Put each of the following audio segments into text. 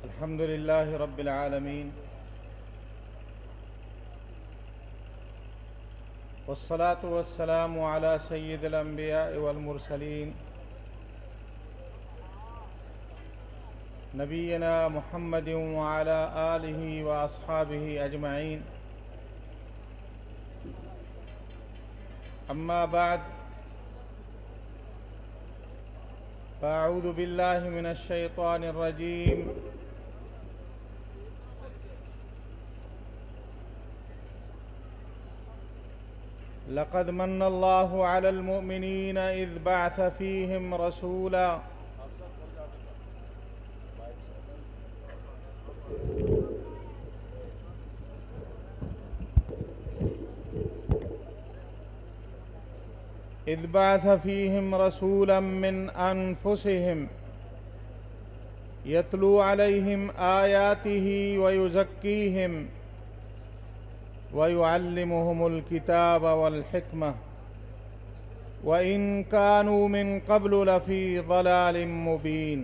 अल्हम्दुलिल्लाहि रब्बिल आलमीन वस्सलातु वस्सलामु अला सय्यिदिल अंबिया वल मुरसलीन नबीना मुहम्मदिन व अला आलिहि व अस्हाबिहि अजमईन। अम्मा बाद फ़अऊज़ु बिल्लाहि मिनश शैतानिर रजीम। लक़द मन्नल्लाहु अलल मुअमिनीना इज़ बअस फ़ीहिम रसूला इज़ बअस फ़ीहिम रसूलन मिन अनफुसिहिम यतलू अलैहिम आयातिही व युज़क्कीहिम व युअल्लिमुहुमुल किताब वल हिकमह व इन कानू मिन क़ब्लु लफ़ी ज़लालिम मुबीन।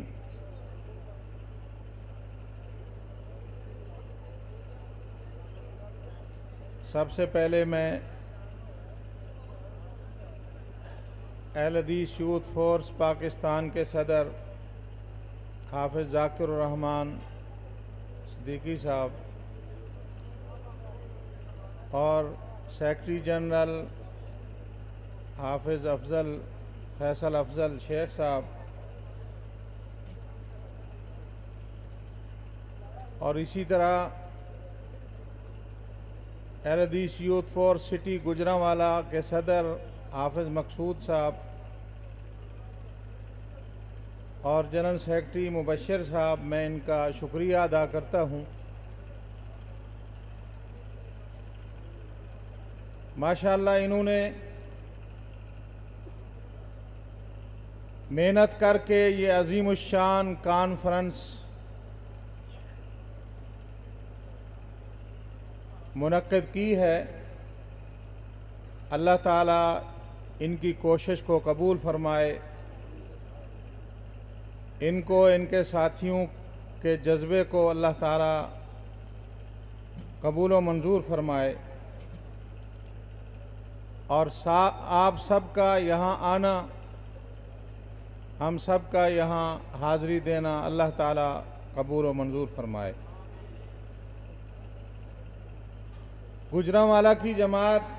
सबसे पहले मैं अहल हदीस यूथ फोर्स पाकिस्तान के सदर हाफिज़ ज़ाकिर रहमान सिद्दीकी साहब और सेक्रेटरी जनरल हाफिज़ फैसल अफजल शेख साहब और इसी तरह अहल हदीस यूथ फोर्स सिटी गुजरांवाला के सदर हाफिज़ मकसूद साहब और जनरल सेक्रेटरी मुबशर साहब, मैं इनका शुक्रिया अदा करता हूँ। माशाअल्लाह इन्होंने मेहनत करके ये अज़ीमुश्शान कॉन्फ्रेंस मुनक्किद की है। अल्लाह ताला इनकी कोशिश को कबूल फरमाए, इनको इनके साथियों के जज्बे को अल्लाह ताला कबूल व मंजूर फरमाए और आप सबका यहाँ आना, हम सबका यहाँ हाज़री देना अल्लाह ताला कबूल व मंजूर फरमाए। गुजरांवाला की जमात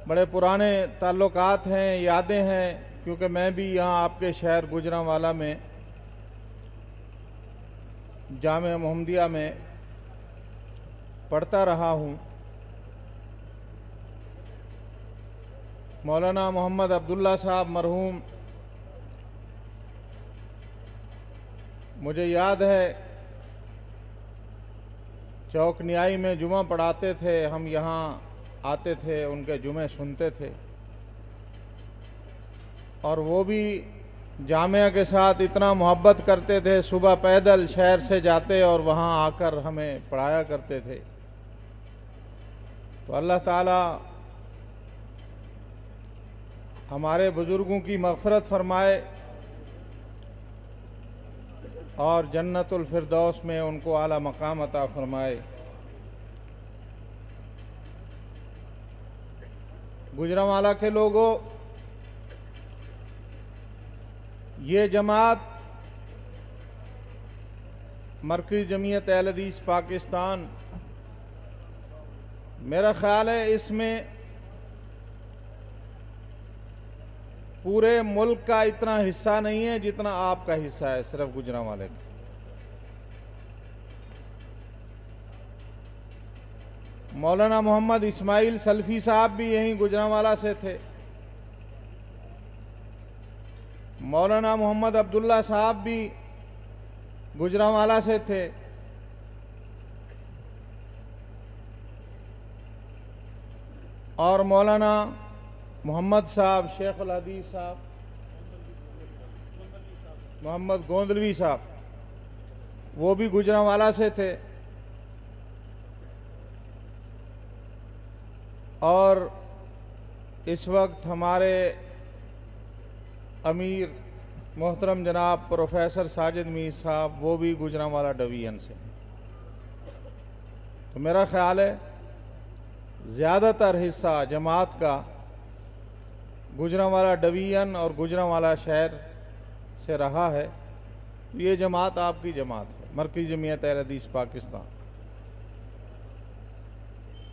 बड़े पुराने ताल्लुकात हैं, यादें हैं, क्योंकि मैं भी यहाँ आपके शहर गुजरांवाला में जामिया मोहम्मदिया में पढ़ता रहा हूँ। मौलाना मोहम्मद अब्दुल्ला साहब मरहूम, मुझे याद है चौक न्याई में जुमा पढ़ाते थे, हम यहाँ आते थे, उनके जुमे सुनते थे और वो भी जामिया के साथ इतना मोहब्बत करते थे, सुबह पैदल शहर से जाते और वहाँ आकर हमें पढ़ाया करते थे। तो अल्लाह ताला हमारे बुज़ुर्गों की मग़फ़िरत फरमाए और जन्नतुल फिरदौस में उनको आला मकाम अता फरमाए। गुजरांवाला के लोगों, ये जमात मरकज़ी जमीयत अहल हदीस पाकिस्तान, मेरा ख़्याल है इसमें पूरे मुल्क का इतना हिस्सा नहीं है जितना आपका हिस्सा है, सिर्फ गुजरांवाले का। मौलाना मोहम्मद इस्माइल सल्फ़ी साहब भी यहीं गुजरांवाला से थे। मौलाना मोहम्मद अब्दुल्ला साहब भी गुजरांवाला से थे। और मौलाना मोहम्मद साहब, शेखुल हदीस साहब, मोहम्मद गोंदलवी साहब, वो भी गुजरांवाला से थे। और इस वक्त हमारे अमीर मोहतरम जनाब प्रोफेसर साजिद मीर साहब वो भी गुजरांवाला डिवीज़न से हैं। तो मेरा ख़्याल है ज़्यादातर हिस्सा जमात का गुजरांवाला डिवीज़न और गुजरांवाला शहर से रहा है। तो ये जमात आपकी जमात है, मरकज़ी जमीयत अहले हदीस पाकिस्तान।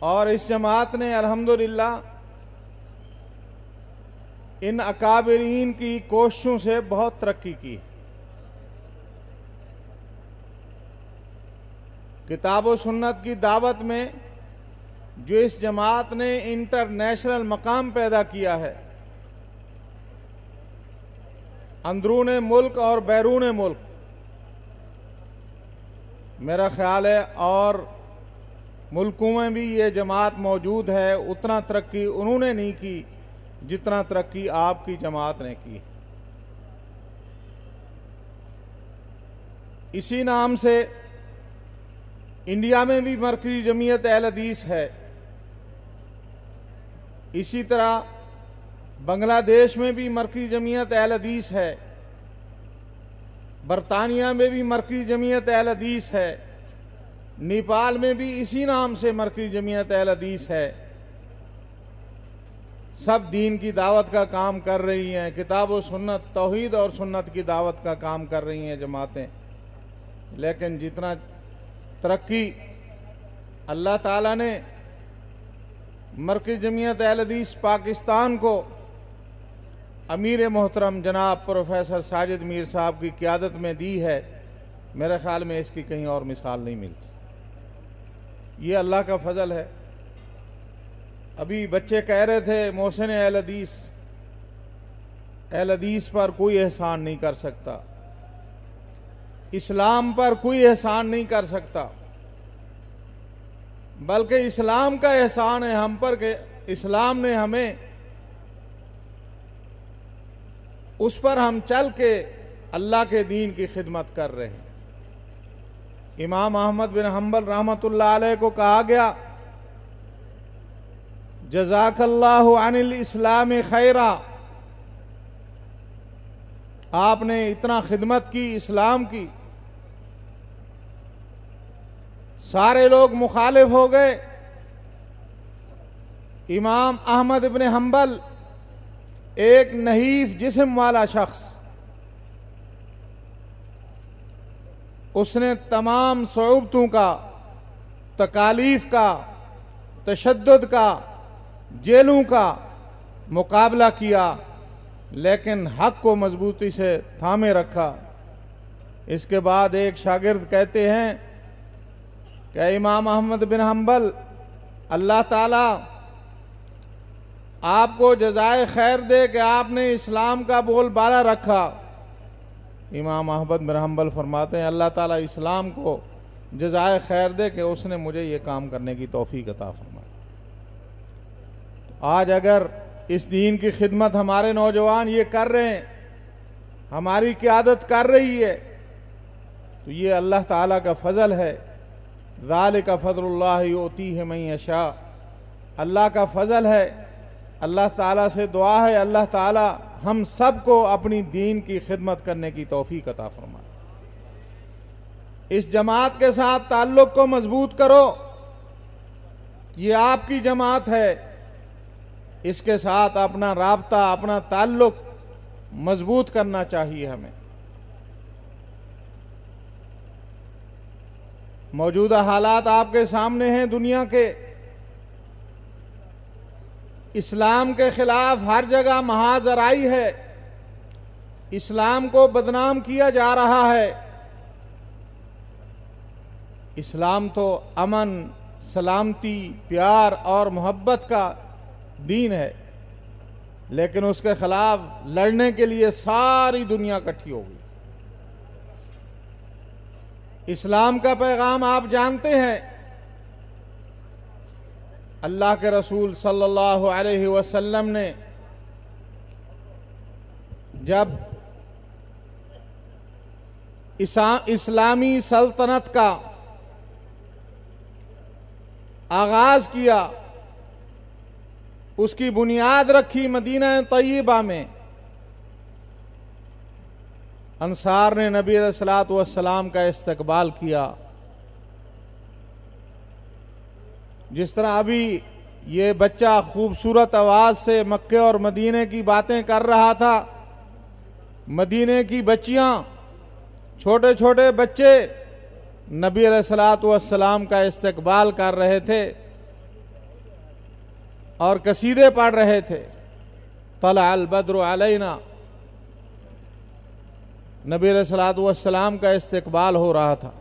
और इस जमात ने अल्हम्दुलिल्लाह इन अकाबिरीन की कोशिशों से बहुत तरक्की की। किताब व सुन्नत की दावत में जो इस जमात ने इंटरनेशनल मकाम पैदा किया है, अंदरून मुल्क और बैरून मुल्क, मेरा ख्याल है और मुल्कों में भी ये जमात मौजूद है, उतना तरक्की उन्होंने नहीं की जितना तरक्की आपकी जमात ने की। इसी नाम से इंडिया में भी मरकज़ी जमीयत अहले हदीस है। इसी तरह बांग्लादेश में भी मरकज़ी जमीयत अहले हदीस है, बरतानिया में भी मरकज़ी जमीयत अहले हदीस है, नेपाल में भी इसी नाम से मरकज़ी जमीयत अहले हदीस है। सब दीन की दावत का काम कर रही हैं, किताब व सुन्नत, तौहीद और सुन्नत की दावत का काम कर रही हैं जमातें। लेकिन जितना तरक्की अल्लाह ताला ने मरकज़ी जमीयत अहले हदीस पाकिस्तान को अमीर मोहतरम जनाब प्रोफेसर साजिद मीर साहब की क़ियादत में दी है, मेरे ख़्याल में इसकी कहीं और मिसाल नहीं मिलती। ये अल्लाह का फ़ज़ल है। अभी बच्चे कह रहे थे मोहसिन अहले हदीस पर कोई एहसान नहीं कर सकता, इस्लाम पर कोई एहसान नहीं कर सकता, बल्कि इस्लाम का एहसान है हम पर कि इस्लाम ने हमें उस पर हम चल के अल्लाह के दीन की खिदमत कर रहे हैं। इमाम अहमद बिन हम्बल रहमतुल्लाह अलैह को कहा गया, जज़ाकल्लाहु अनिल इस्लाम खैरा, आपने इतना खिदमत की इस्लाम की, सारे लोग मुखालिफ हो गए। इमाम अहमद इब्न हम्बल एक नहीफ जिस्म वाला शख्स, उसने तमाम सऊबतों का, तकालीफ का, तशद्दुद का, जेलों का मुकाबला किया, लेकिन हक को मजबूती से थामे रखा। इसके बाद एक शागिर्द कहते हैं कि इमाम अहमद बिन हम्बल, अल्लाह ताला आपको जज़ाए खैर दे कि आपने इस्लाम का बोलबाला रखा। इमाम अहमद बिन हम्बल फरमाते हैं, अल्लाह ताला इस्लाम को जज़ाए खैर दे कि उसने मुझे ये काम करने की तौफीक अता फरमाई। आज अगर इस दीन की खिदमत हमारे नौजवान ये कर रहे हैं, हमारी क़ियादत कर रही है, तो ये अल्लाह ताला का फ़ज़ल है। ज़ालिका फ़ज़लुल्लाह युतीहि मन यशा, अल्लाह का फ़ज़ल है। अल्लाह ताला से दुआ है अल्लाह ताला हम सब को अपनी दीन की खिदमत करने की तौफीक अता फरमाए। इस जमात के साथ ताल्लुक़ को मजबूत करो, ये आपकी जमात है, इसके साथ अपना राब्ता, अपना ताल्लुक़ मजबूत करना चाहिए हमें। मौजूदा हालात आपके सामने हैं दुनिया के, इस्लाम के खिलाफ हर जगह महाजराई है, इस्लाम को बदनाम किया जा रहा है। इस्लाम तो अमन, सलामती, प्यार और मोहब्बत का दीन है, लेकिन उसके खिलाफ लड़ने के लिए सारी दुनिया इकट्ठी हो गई। इस्लाम का पैगाम आप जानते हैं, अल्लाह के रसूल सल्लल्लाहु अलैहि वसल्लम ने जब इस्लामी सल्तनत का आगाज किया उसकी बुनियाद रखी मदीना तय्यबा में। अंसार ने नबी अलैहिस्सलातु वस्सलाम का इस्तकबाल किया। जिस तरह अभी ये बच्चा खूबसूरत आवाज से मक्के और मदीने की बातें कर रहा था, मदीने की बच्चियां, छोटे छोटे बच्चे नबी अलैहिस्सलातु वस्सलाम का इस्तकबाल कर रहे थे और कसीदे पढ़ रहे थे। तला अल बद्रु अलैना, नबी अलैहिस्सलातु वस्सलाम का इस्तकबाल हो रहा था।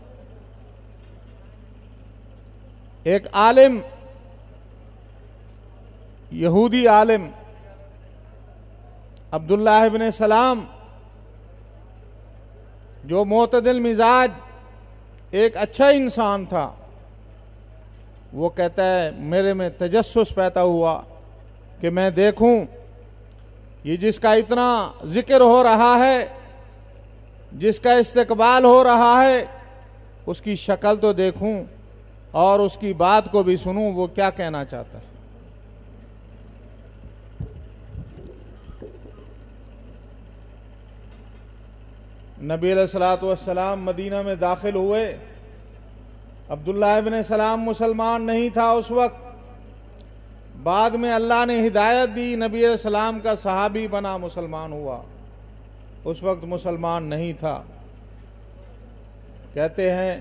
एक आलिम, यहूदी आलिम अब्दुल्लाह इब्न सलाम, जो मोतदिल मिजाज एक अच्छा इंसान था, वो कहता है मेरे में तजस्सुस पैदा हुआ कि मैं देखूं ये जिसका इतना जिक्र हो रहा है, जिसका इस्तकबाल हो रहा है, उसकी शक्ल तो देखूं और उसकी बात को भी सुनूं, वो क्या कहना चाहता है। नबी अलैहिस्सलातु वस्सलाम मदीना में दाखिल हुए। अब्दुल्लाह इब्न सलाम मुसलमान नहीं था उस वक्त। बाद में अल्लाह ने हिदायत दी, नबी अलैहिस्सलाम का सहाबी बना, मुसलमान हुआ। उस वक्त मुसलमान नहीं था। कहते हैं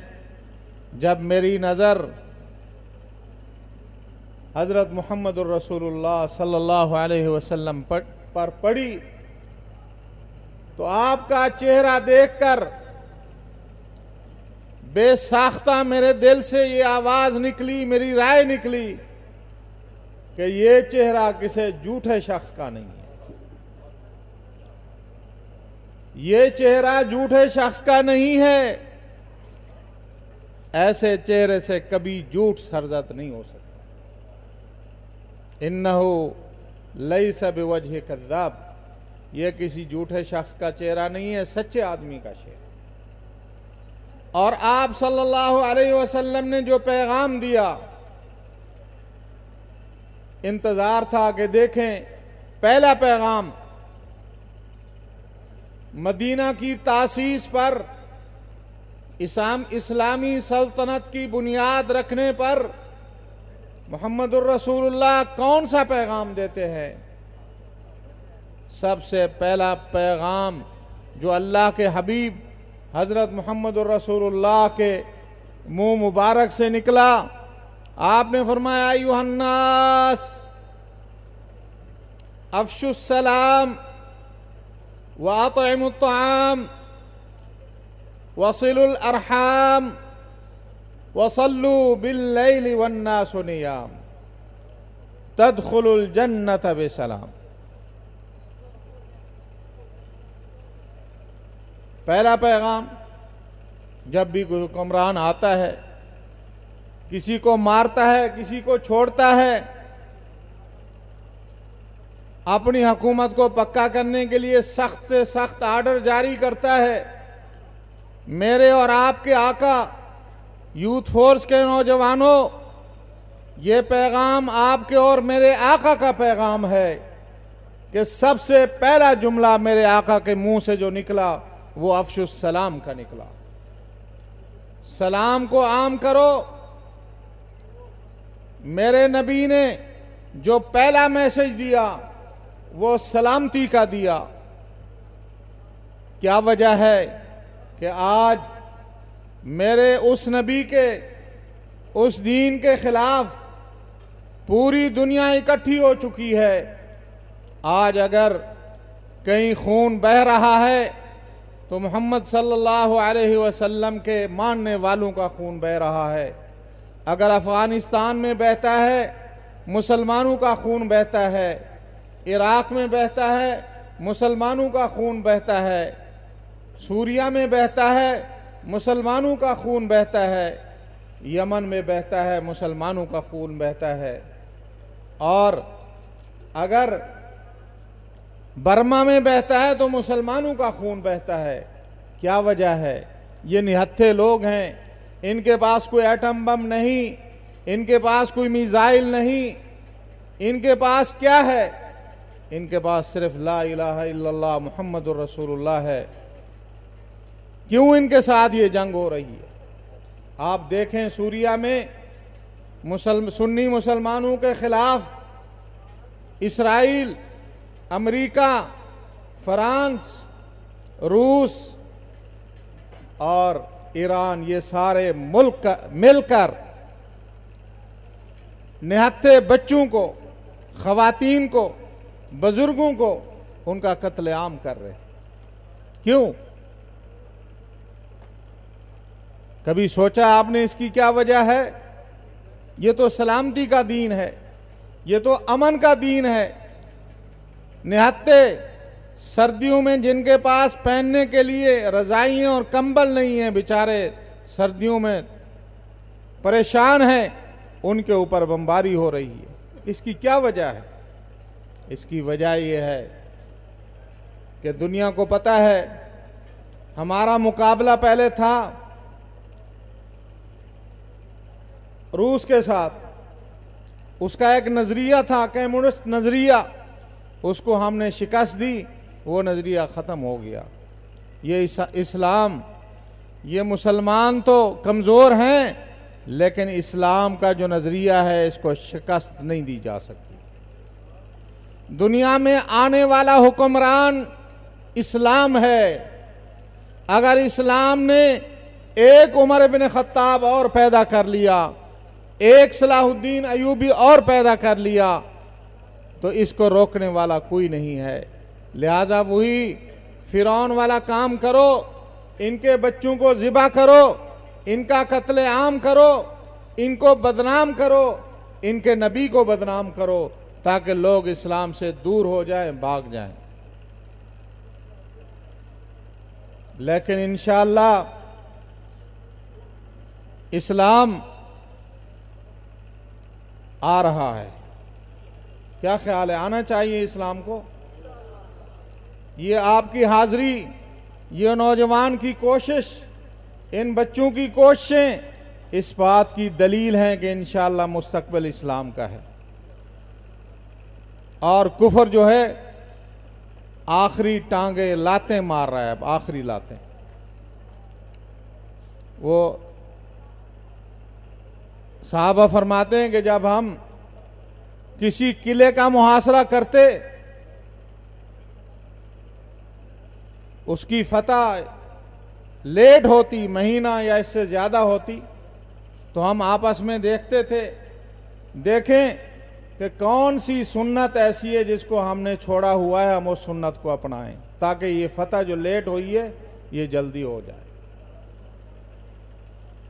जब मेरी नज़र हज़रत मुहम्मदुर रसूलुल्लाह सल्लल्लाहु अलैहि वसल्लम पर पड़ी तो आपका चेहरा देखकर बेसाख्ता मेरे दिल से ये आवाज निकली, मेरी राय निकली कि ये चेहरा किसी झूठे शख्स का नहीं है। ये चेहरा झूठे शख्स का नहीं है। ऐसे चेहरे से कभी झूठ सरजत नहीं हो सकता। इन्नहु लैसा बिवजहि कज़्ज़ाब, यह किसी झूठे शख्स का चेहरा नहीं है, सच्चे आदमी का चेहरा। और आप सल्लल्लाहु अलैहि वसल्लम ने जो पैगाम दिया, इंतजार था कि देखें पहला पैगाम मदीना की तासीस पर, इस्लामी सल्तनत की बुनियाद रखने पर मुहम्मदुर रसूलुल्लाह कौन सा पैगाम देते हैं। सबसे पहला पैगाम जो अल्लाह के हबीब हजरत मुहम्मदुर रसूलुल्लाह के मुंह मुबारक से निकला, आपने फरमाया अय्युहन्नास अफ़शुस सलाम व अतइमुत तआम वसिलुल अरहाम वसल्लू बिल्लैलि वन्नासु नियाम तदखुलुल जन्नत बिसलाम। पहला पैगाम, जब भी कोई हुक्मरान आता है, किसी को मारता है, किसी को छोड़ता है, अपनी हुकूमत को पक्का करने के लिए सख्त से सख्त आर्डर जारी करता है, मेरे और आपके आका यूथ फोर्स के नौजवानों, ये पैगाम आपके और मेरे आका का पैगाम है कि सबसे पहला जुमला मेरे आका के मुंह से जो निकला वो अफ़शुस सलाम का निकला। सलाम को आम करो। मेरे नबी ने जो पहला मैसेज दिया वो सलामती का दिया। क्या वजह है कि आज मेरे उस नबी के, उस दीन के खिलाफ पूरी दुनिया इकट्ठी हो चुकी है। आज अगर कहीं खून बह रहा है तो मोहम्मद सल्लल्लाहु अलैहि वसल्लम के मानने वालों का खून बह रहा है। अगर अफ़गानिस्तान में बहता है, मुसलमानों का खून बहता है। इराक़ में बहता है, मुसलमानों का खून बहता है। सूरिया में बहता है, मुसलमानों का खून बहता है। यमन में बहता है, मुसलमानों का खून बहता है। और अगर बर्मा में बहता है तो मुसलमानों का खून बहता है। क्या वजह है? ये निहत्थे लोग हैं, इनके पास कोई एटम बम नहीं, इनके पास कोई मिसाइल नहीं, इनके पास क्या है? इनके पास सिर्फ ला इलाहा इल्लल्लाह मुहम्मदुर रसूलुल्लाह है। क्यों इनके साथ ये जंग हो रही है? आप देखें सूरिया में सुन्नी मुसलमानों के खिलाफ इसराइल, अमेरिका, फ्रांस, रूस और ईरान, ये सारे मुल्क मिलकर निहत्थे बच्चों को, खवातीन को, बुजुर्गों को उनका कत्लेआम कर रहे हैं। क्यों? कभी सोचा आपने इसकी क्या वजह है? ये तो सलामती का दीन है, ये तो अमन का दीन है। निहत्थे सर्दियों में जिनके पास पहनने के लिए रजाइयां और कंबल नहीं है, बेचारे सर्दियों में परेशान हैं, उनके ऊपर बमबारी हो रही है। इसकी क्या वजह है? इसकी वजह यह है कि दुनिया को पता है हमारा मुकाबला पहले था रूस के साथ, उसका एक नजरिया था कम्युनिस्ट नजरिया, उसको हमने शिकस्त दी, वो नजरिया खत्म हो गया। ये इस्लाम, ये मुसलमान तो कमजोर हैं, लेकिन इस्लाम का जो नजरिया है इसको शिकस्त नहीं दी जा सकती। दुनिया में आने वाला हुक्मरान इस्लाम है। अगर इस्लाम ने एक उमर बिन खत्ताब और पैदा कर लिया, एक सलाहुद्दीन अयूबी और पैदा कर लिया, तो इसको रोकने वाला कोई नहीं है। लिहाजा वही फिरौन वाला काम करो, इनके बच्चों को ज़िबा करो, इनका कत्लेआम करो, इनको बदनाम करो, इनके नबी को बदनाम करो, ताकि लोग इस्लाम से दूर हो जाएं, भाग जाएं। लेकिन इंशाअल्लाह इस्लाम आ रहा है। क्या ख्याल है? आना चाहिए इस्लाम को। ये आपकी हाजिरी, ये नौजवान की कोशिश, इन बच्चों की कोशिशें इस बात की दलील हैं कि इंशाअल्लाह मुस्तकबिल इस्लाम का है। और कुफर जो है आखिरी टांगे लातें मार रहा है, अब आखिरी लातें। वो साहबा फरमाते हैं कि जब हम किसी किले का मुहासरा करते, उसकी फतह लेट होती, महीना या इससे ज्यादा होती, तो हम आपस में देखते थे, देखें कि कौन सी सुन्नत ऐसी है जिसको हमने छोड़ा हुआ है, हम उस सुन्नत को अपनाएं, ताकि ये फतह जो लेट हुई है ये जल्दी हो जाए।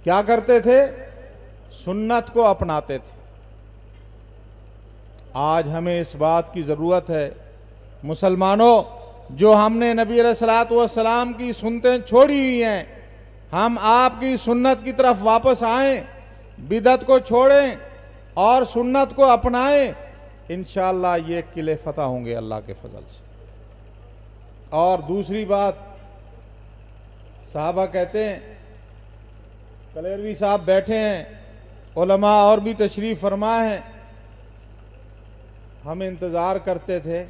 क्या करते थे? सुन्नत को अपनाते थे। आज हमें इस बात की जरूरत है, मुसलमानों, जो हमने नबी अलैहिस्सलातु वस्सलाम की सुन्नतें छोड़ी हुई हैं, हम आपकी सुन्नत की तरफ वापस आएं, बिदअत को छोड़ें और सुन्नत को अपनाएं। इंशाअल्लाह ये किले फतह होंगे अल्लाह के फजल से। और दूसरी बात, साहबा कहते हैं, कलेरवी साहब बैठे हैं, उलमा और भी तशरीफ फरमा है, हम इंतज़ार करते थे।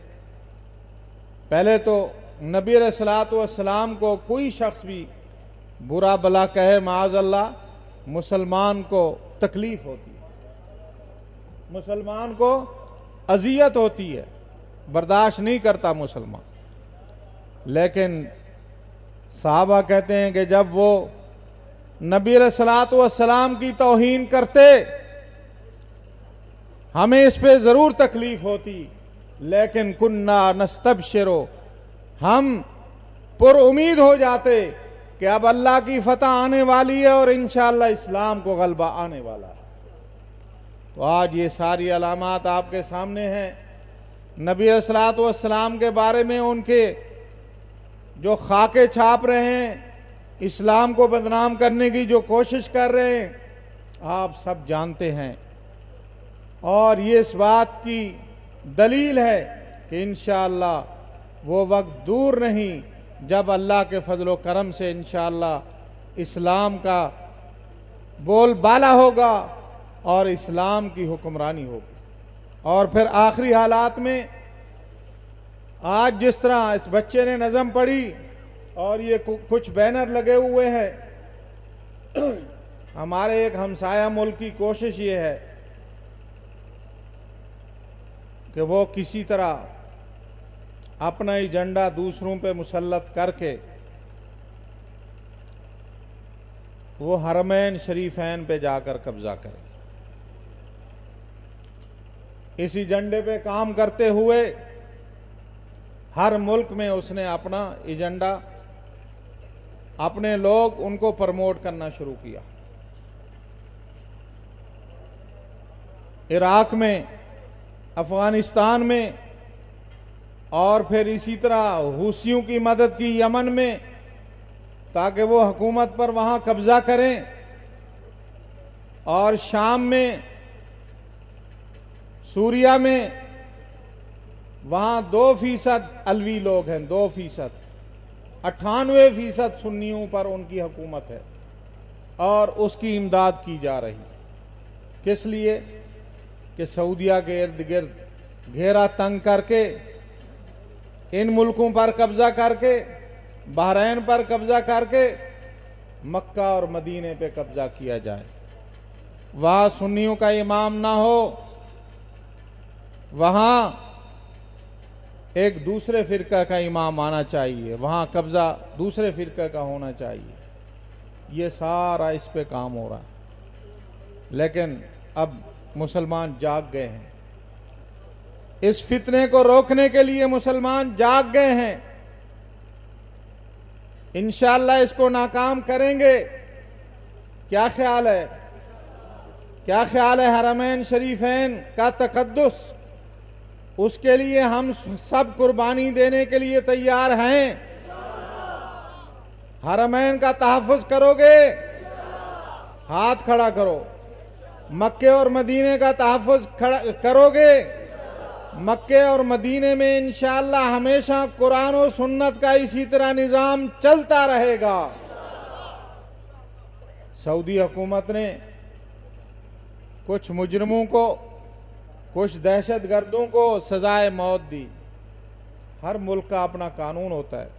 पहले तो नबी अलैहिस्सलातु वस्सलाम को कोई शख्स भी बुरा भला कहे, माअज़ल्लाह, मुसलमान को तकलीफ होती है, मुसलमान को अजियत होती है, बर्दाश्त नहीं करता मुसलमान। लेकिन साहबा कहते हैं कि जब वो नबी अलैहिस्सलातु वस्सलाम की तौहीन करते, हमें इस पे जरूर तकलीफ होती, लेकिन कुन्ना नस्तबशिरो, हम पुरउमीद हो जाते कि अब अल्लाह की फतह आने वाली है और इंशाअल्लाह इस्लाम को गलबा आने वाला है। तो आज ये सारी अलामात आपके सामने हैं। नबी अलैहिस्सलातु वस्सलाम के बारे में उनके जो खाके छाप रहे हैं, इस्लाम को बदनाम करने की जो कोशिश कर रहे हैं, आप सब जानते हैं। और ये इस बात की दलील है कि इंशाअल्लाह वो वक्त दूर नहीं जब अल्लाह के फजलो करम से इंशाअल्लाह इस्लाम का बोलबाला होगा और इस्लाम की हुक्मरानी होगी। और फिर आखिरी हालात में आज जिस तरह इस बच्चे ने नज़म पढ़ी और ये कुछ बैनर लगे हुए हैं, हमारे एक हमसाया मुल्क की कोशिश ये है कि वो किसी तरह अपना एजेंडा दूसरों पे मुसल्लत करके वो हरमैन शरीफैन पे जाकर कब्जा करे। इस एजेंडे पे काम करते हुए हर मुल्क में उसने अपना एजेंडा, अपने लोग उनको प्रमोट करना शुरू किया। इराक में, अफगानिस्तान में, और फिर इसी तरह हुसियों की मदद की यमन में, ताकि वो हुकूमत पर वहां कब्जा करें। और शाम में, सूरिया में, वहां 2% अलवी लोग हैं, 2%, 98% सुन्नियों पर उनकी हुकूमत है और उसकी इमदाद की जा रही। किस लिए? कि सऊदिया के इर्द गिर्द घेरा तंग करके, इन मुल्कों पर कब्जा करके, बहरैन पर कब्जा करके मक्का और मदीने पे कब्जा किया जाए। वहां सुन्नियों का इमाम ना हो, वहां एक दूसरे फिरका का इमाम आना चाहिए, वहां कब्जा दूसरे फिरका का होना चाहिए। ये सारा इस पे काम हो रहा है। लेकिन अब मुसलमान जाग गए हैं, इस फितने को रोकने के लिए मुसलमान जाग गए हैं। इंशाअल्लाह इसको नाकाम करेंगे। क्या ख्याल है? क्या ख्याल है? हरमैन शरीफैन का तकद्दुस, उसके लिए हम सब कुर्बानी देने के लिए तैयार हैं। हरमैन का तहफ़्फ़ुज़ करोगे? हाथ खड़ा करो। मक्के और मदीने का तहफ़्फ़ुज़ करोगे? मक्के और मदीने में इंशाअल्लाह हमेशा कुरान और सुन्नत का इसी तरह निज़ाम चलता रहेगा। सऊदी हुकूमत ने कुछ मुजरिमों को, कुछ दहशतगर्दों को सजाए मौत दी। हर मुल्क का अपना कानून होता है।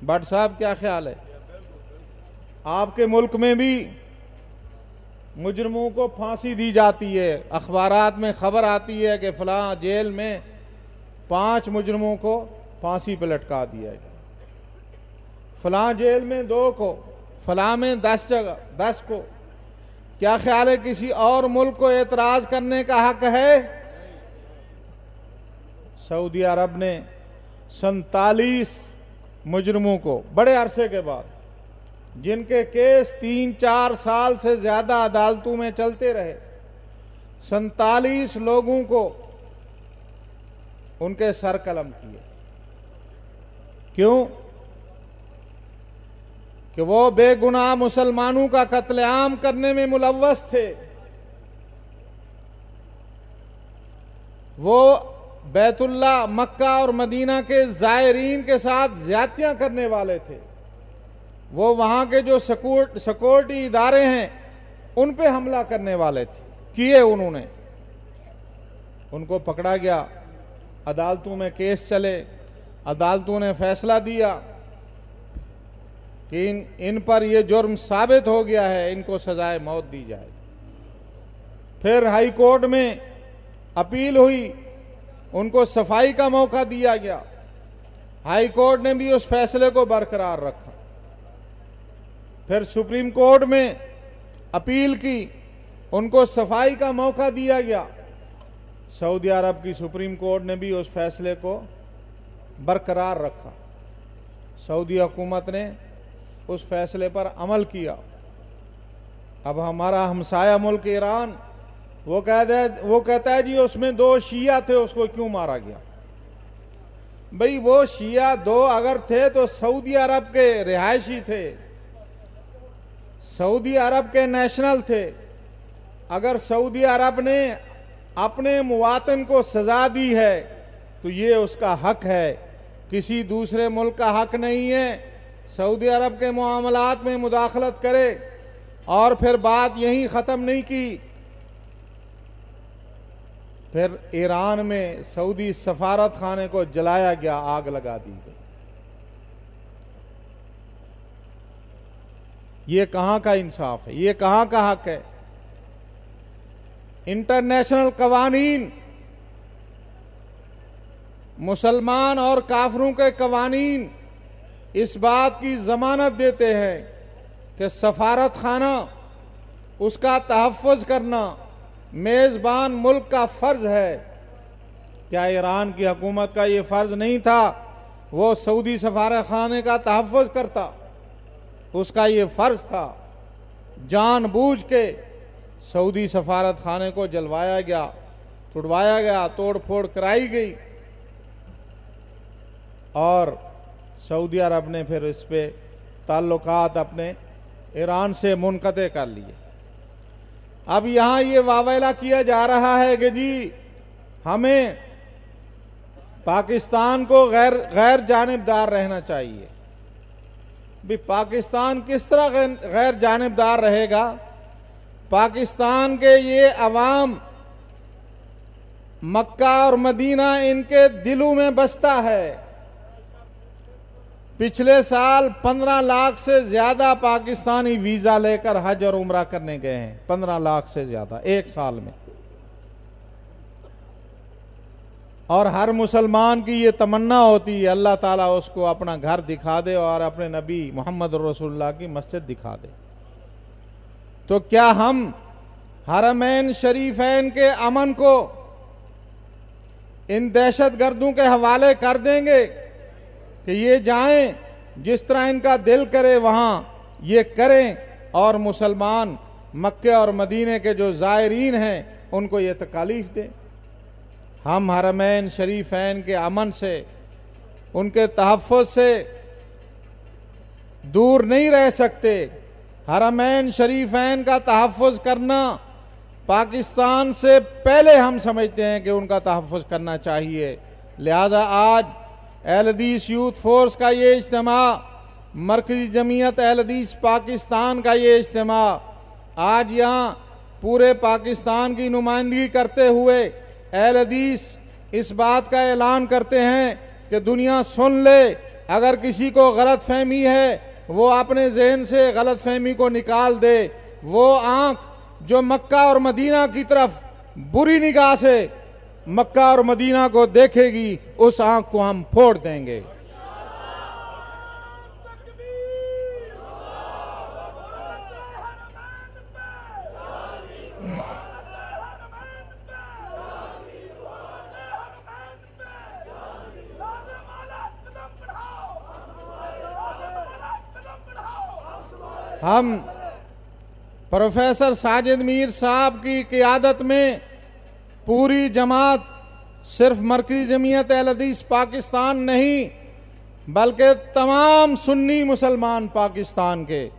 भट्ट साहब क्या ख्याल है? आपके मुल्क में भी मुजरिमों को फांसी दी जाती है। अखबारात में खबर आती है कि फलां जेल में 5 मुजरिमों को फांसी पर लटका दिया गया, फलां जेल में 2 को, फलां में 10 को। क्या ख्याल है, किसी और मुल्क को एतराज करने का हक है? सऊदी अरब ने 47 मुजरिमों को बड़े अरसे के बाद, जिनके केस 3-4 साल से ज्यादा अदालतों में चलते रहे, 47 लोगों को उनके सर कलम किए। क्यों? कि वो बेगुनाह मुसलमानों का कत्लेआम करने में मुलव्वस थे। वो बैतुल्ला, मक्का और मदीना के ज़ायरीन के साथ ज्यादतियां करने वाले थे। वो वहां के जो सिक्योरिटी इदारे हैं उन पे हमला करने वाले थे, किए उन्होंने। उनको पकड़ा गया, अदालतों में केस चले, अदालतों ने फैसला दिया कि इन पर यह जुर्म साबित हो गया है, इनको सजाए मौत दी जाए। फिर हाई कोर्ट में अपील हुई, उनको सफाई का मौका दिया गया। हाई कोर्ट ने भी उस फैसले को बरकरार रखा। फिर सुप्रीम कोर्ट में अपील की, उनको सफाई का मौका दिया गया। सऊदी अरब की सुप्रीम कोर्ट ने भी उस फैसले को बरकरार रखा। सऊदी हुकूमत ने उस फैसले पर अमल किया। अब हमारा हमसाया मुल्क ईरान, वो कहता है जी उसमें 2 शिया थे, उसको क्यों मारा गया? भाई वो शिया 2 अगर थे तो सऊदी अरब के रिहायशी थे, सऊदी अरब के नेशनल थे। अगर सऊदी अरब ने अपने मुवातिन को सजा दी है तो ये उसका हक है, किसी दूसरे मुल्क का हक नहीं है। सऊदी अरब के मामलात में मुदाखलत करे। और फिर बात यहीं ख़त्म नहीं की, फिर ईरान में सऊदी सफारत खाने को जलाया गया, आग लगा दी गई। ये कहाँ का इंसाफ है? ये कहाँ का हक है? इंटरनेशनल कवानीन, मुसलमान और काफिरों के कवानीन इस बात की जमानत देते हैं कि सफारत खाना, उसका तहफ़्फ़ुज़ करना मेज़बान मुल्क का फ़र्ज़ है। क्या ईरान की हुकूमत का ये फ़र्ज़ नहीं था? वो सऊदी सफारत खाने का तहफ़्फ़ुज़ करता, उसका ये फ़र्ज़ था। जानबूझ के सऊदी सफारत खाने को जलवाया गया, तुड़वाया गया, तोड़ फोड़ कराई गई और सऊदी अरब ने फिर इस पे ताल्लुकात अपने ईरान से मुनक़ते कर लिए। अब यहाँ ये वावेला किया जा रहा है कि जी हमें पाकिस्तान को गैर जानिबदार रहना चाहिए। भी पाकिस्तान किस तरह गैर जानिबदार रहेगा? पाकिस्तान के ये अवाम, मक्का और मदीना इनके दिलों में बसता है। पिछले साल 15 लाख से ज्यादा पाकिस्तानी वीजा लेकर हज और उम्रा करने गए हैं। 15 लाख से ज्यादा एक साल में। और हर मुसलमान की ये तमन्ना होती है अल्लाह ताला उसको अपना घर दिखा दे और अपने नबी मोहम्मद रसूलुल्लाह की मस्जिद दिखा दे। तो क्या हम हरमैन शरीफैन के अमन को इन दहशतगर्दों के हवाले कर देंगे कि ये जाएं, जिस तरह इनका दिल करे वहां ये करें, और मुसलमान मक्के और मदीने के जो ज़ायरीन हैं उनको ये तकालीफ दें? हम हरमैन शरीफैन के अमन से, उनके तहफ़्फ़ुज़ से दूर नहीं रह सकते। हरमैन शरीफैन का तहफ़्फ़ुज़ करना पाकिस्तान से पहले हम समझते हैं कि उनका तहफ़्फ़ुज़ करना चाहिए। लिहाजा आज अहल हदीस यूथ फोर्स का ये इज्तिमा, मरकज़ी जमीयत अहल हदीस पाकिस्तान का ये इज्तिमा आज यहाँ पूरे पाकिस्तान की नुमाइंदगी करते हुए अहल हदीस इस बात का ऐलान करते हैं कि दुनिया सुन ले, अगर किसी को गलत फहमी है वो अपने जहन से गलत फहमी को निकाल दे। वो आँख जो मक्का और मदीना की तरफ बुरी निगाह से मक्का और मदीना को देखेगी, उस आंख को हम फोड़ देंगे। हम प्रोफेसर साजिद मीर साहब की क़ियादत में पूरी जमात, सिर्फ मरकज़ी जमीयत अहल हदीस पाकिस्तान नहीं बल्कि तमाम सुन्नी मुसलमान पाकिस्तान के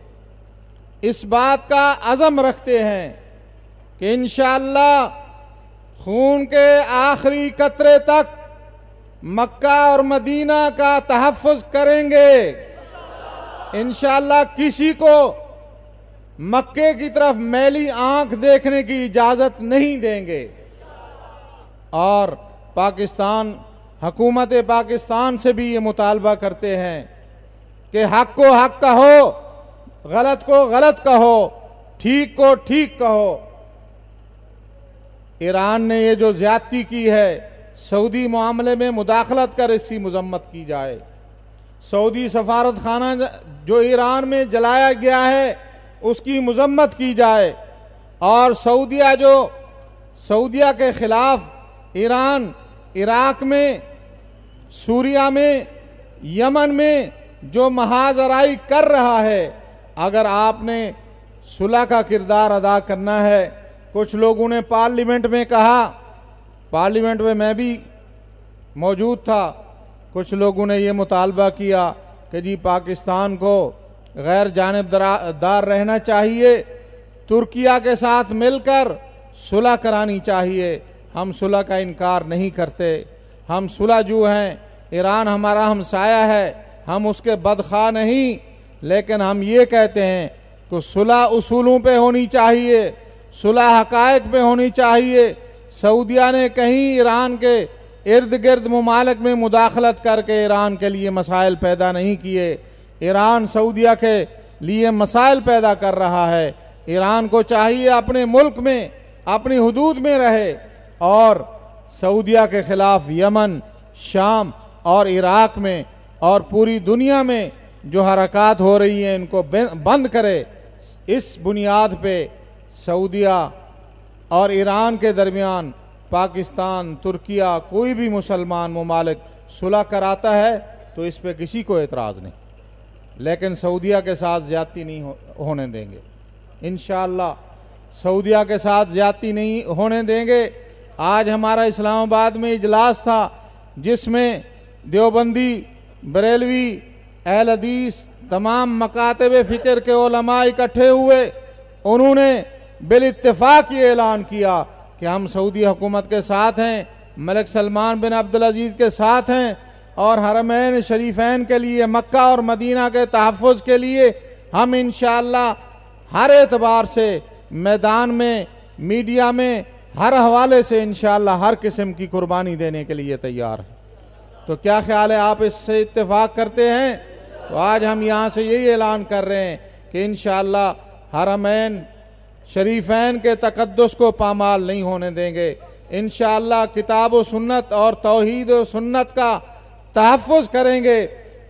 इस बात का अज़म रखते हैं कि इंशाअल्लाह खून के आखिरी कतरे तक मक्का और मदीना का तहफ़्फ़ुज़ करेंगे। इंशाअल्लाह किसी को मक्के की तरफ मैली आंख देखने की इजाज़त नहीं देंगे। और पाकिस्तान, हुकूमत पाकिस्तान से भी ये मुतालबा करते हैं कि हक को हक कहो, गलत को गलत कहो, ठीक को ठीक कहो। ईरान ने ये जो ज्यादती की है, सऊदी मामले में मुदाखलत कर इसकी मजम्मत की जाए। सऊदी सफारत खाना जो ईरान में जलाया गया है उसकी मजम्मत की जाए। और सऊदिया के खिलाफ ईरान इराक में, सूरिया में, यमन में जो महाजराई कर रहा है, अगर आपने सुलह का किरदार अदा करना है, कुछ लोगों ने पार्लियामेंट में कहा, पार्लियामेंट में मैं भी मौजूद था, कुछ लोगों ने ये मुतालबा किया कि जी पाकिस्तान को गैर जानिबदार रहना चाहिए, तुर्किया के साथ मिलकर सुलह करानी चाहिए। हम सुलह का इनकार नहीं करते, हम सुलहजू हैं, ईरान हमारा हमसाया है, हम उसके बदखा नहीं, लेकिन हम ये कहते हैं कि सुलह उसूलों पे होनी चाहिए, सुलह हकायक पे होनी चाहिए, सऊदिया ने कहीं ईरान के इर्द गिर्द ममालिक में मुदाखलत करके ईरान के लिए मसाइल पैदा नहीं किए। ईरान सऊदिया के लिए मसाइल पैदा कर रहा है। ईरान को चाहिए अपने मुल्क में, अपनी हुदूद में रहे और सऊदिया के खिलाफ यमन, शाम और इराक में और पूरी दुनिया में जो हरकत हो रही हैं इनको बंद करे। इस बुनियाद पे सऊदिया और ईरान के दरमियान पाकिस्तान, तुर्किया, कोई भी मुसलमान ममालिक सुलह कराता है तो इस पे किसी को एतराज़ नहीं, लेकिन सऊदिया के साथ ज़्यादती नहीं होने देंगे। इंशाअल्लाह सऊदिया के साथ ज़्यादती नहीं होने देंगे। आज हमारा इस्लामाबाद में इजलास था जिसमें देवबंदी, बरेलवी, अहल हदीस, तमाम मकातब फ़िक्र के उलमा इकट्ठे हुए। उन्होंने बिल इत्तेफाक ये ऐलान किया कि हम सऊदी हुकूमत के साथ हैं, मलिक सलमान बिन अब्दुल अजीज़ के साथ हैं और हरमैन शरीफैन के लिए, मक्का और मदीना के तहफ़्फ़ुज़ के लिए हम इंशाअल्लाह हर एतबार से मैदान में, मीडिया में, हर हवाले से इंशाअल्लाह हर किस्म की कुर्बानी देने के लिए तैयार हैं। तो क्या ख्याल है, आप इससे इत्तेफाक करते हैं? तो आज हम यहाँ से यही ऐलान कर रहे हैं कि इंशाअल्लाह हरमैन शरीफैन के तक़द्दुस को पामाल नहीं होने देंगे। इंशाअल्लाह किताब व सुन्नत और तौहीद व सुन्नत का तहफ़्फ़ुज़ करेंगे।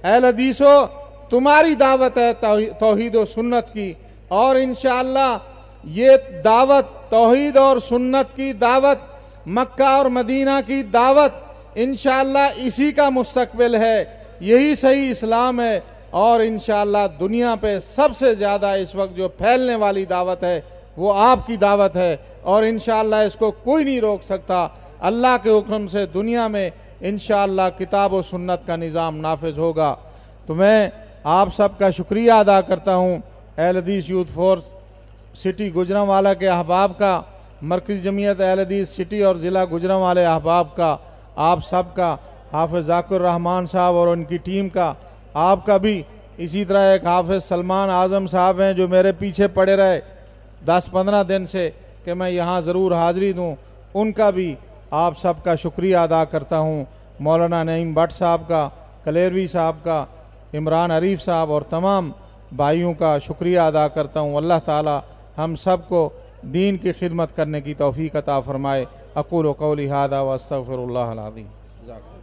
अहल हदीसो, तुम्हारी दावत है तौहीद व सुन्नत की और इंशाअल्लाह ये दावत, तौहीद और सुन्नत की दावत, मक्का और मदीना की दावत, इंशाअल्लाह इसी का मुस्तक़बिल है। यही सही इस्लाम है और इंशाअल्लाह दुनिया पे सबसे ज़्यादा इस वक्त जो फैलने वाली दावत है वो आपकी दावत है और इंशाअल्लाह इसको कोई नहीं रोक सकता। अल्लाह के हुक्म से दुनिया में इंशाअल्लाह किताब व सुन्नत का निज़ाम नाफिज होगा। तो मैं आप सबका शुक्रिया अदा करता हूँ, अहल हदीस यूथ फोर्स सिटी गुजरांवाला के अहबाब का, मरकज़ी जमीयत अहल हदीस सिटी और ज़िला गुजरांवाले अहबाब का, आप सबका, हाफ़िज़ ज़ाकिर रहमान साहब और उनकी टीम का, आपका भी। इसी तरह एक हाफ़िज़ सलमान आज़म साहब हैं जो मेरे पीछे पड़े रहे 10-15 दिन से कि मैं यहाँ ज़रूर हाज़िरी दूँ, उनका भी आप सबका शुक्रिया अदा करता हूँ। मौलाना नईम भट्ट साहब का, कलेरवी साहब का, इमरान अरीफ साहब और तमाम भाइयों का शुक्रिया अदा करता हूँ। अल्लाह ताला हम सब को दीन की खिदमत करने की तौफ़ीक़ अता फ़रमाए। अक़ूलु क़ौली हाज़ा व अस्तग़फ़िरुल्लाह अल अज़ीम।